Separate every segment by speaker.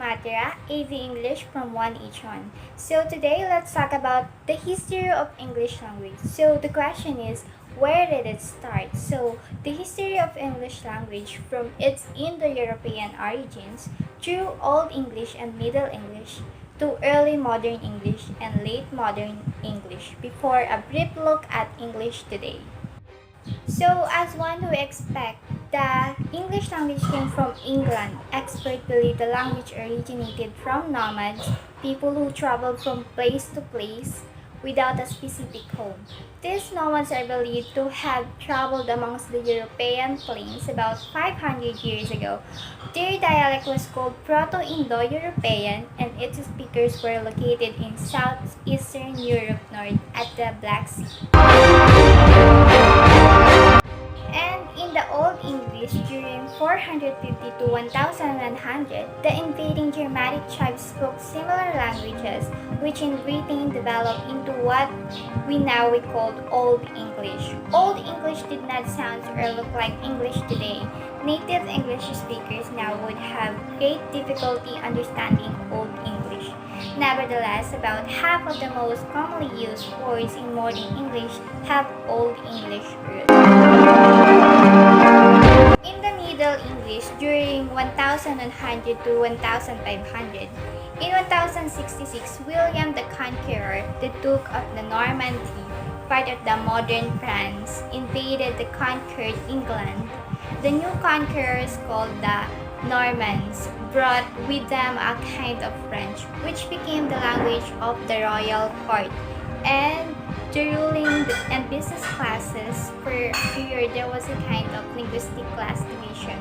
Speaker 1: Matera, AV English from 1H1. So today let's talk about the history of English language. So the question is, where did it start? So the history of English language from its Indo-European origins through Old English and Middle English to early modern English and late modern English before a brief look at English today. So, as one who expect the English language came from England, experts believe the language originated from nomads, people who traveled from place to place without a specific home. These nomads are believed to have traveled amongst the European plains about 500 years ago. Their dialect was called Proto-Indo-European, and its speakers were located in southeastern Europe north at the Black Sea. And in the Old English during 450 to 1100, the invading Germanic tribes spoke similar languages, which in Britain developed into what we now call Old English. Old English did not sound or look like English today. Native English speakers now would have great difficulty understanding Old English. Nevertheless, about half of the most commonly used words in modern English have Old English roots. In the Middle English during 1100 to 1500, in 1066, William the Conqueror, the Duke of the Normandy, part of the modern France, invaded the conquered England. The new conquerors, called the Normans, brought with them a kind of French, which became the language of the royal court. And the ruling and business classes, for a period there was a kind of linguistic class division,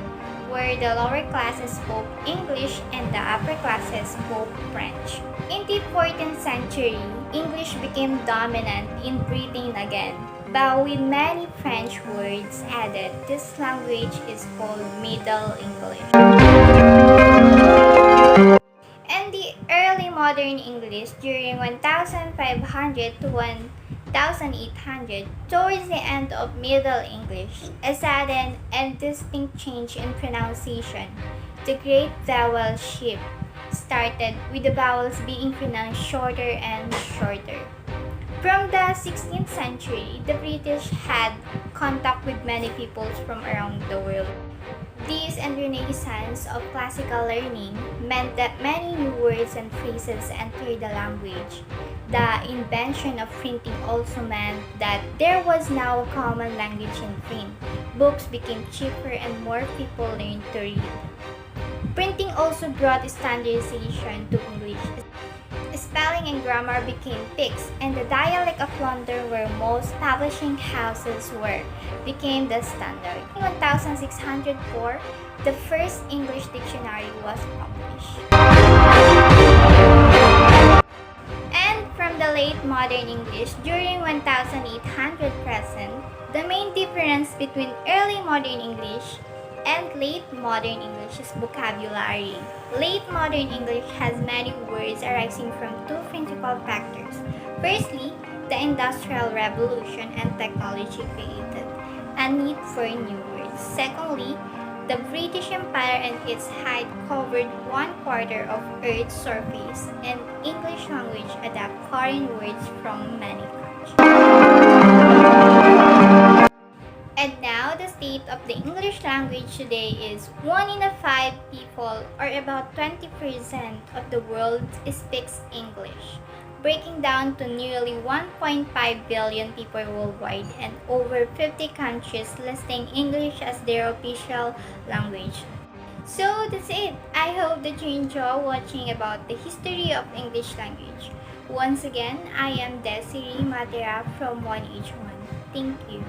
Speaker 1: where the lower classes spoke English and the upper classes spoke French. In the 14th century, English became dominant in Britain again, but with many French words added. This language is called Middle English. And the early modern English during 1500 to 1800, towards the end of Middle English, a sudden and distinct change in pronunciation. The great vowel shift started, with the vowels being pronounced shorter and shorter. From the 16th century, the British had contact with many peoples from around the world. This and renaissance of classical learning meant that many new words and phrases entered the language. The invention of printing also meant that there was now a common language in print. Books became cheaper and more people learned to read. Printing also brought standardization to English. Spelling and grammar became fixed, and the dialect of London, where most publishing houses were, became the standard. In 1604, the first English dictionary was published. And from the late modern English during 1800 present, the main difference between early modern English and late modern English is vocabulary. Late modern English has many words arising from two principal factors. Firstly, the Industrial Revolution and technology created a need for new words. Secondly, the British Empire and its height covered 1/4 of Earth's surface, and English language adapt foreign words from many countries. And now, the state of the English language today is 1 in 5 people, or about 20% of the world, speaks English, breaking down to nearly 1.5 billion people worldwide and over 50 countries listing English as their official language. So that's it. I hope that you enjoy watching about the history of English language. Once again, I am Desiree Matera from 1H1. Thank you.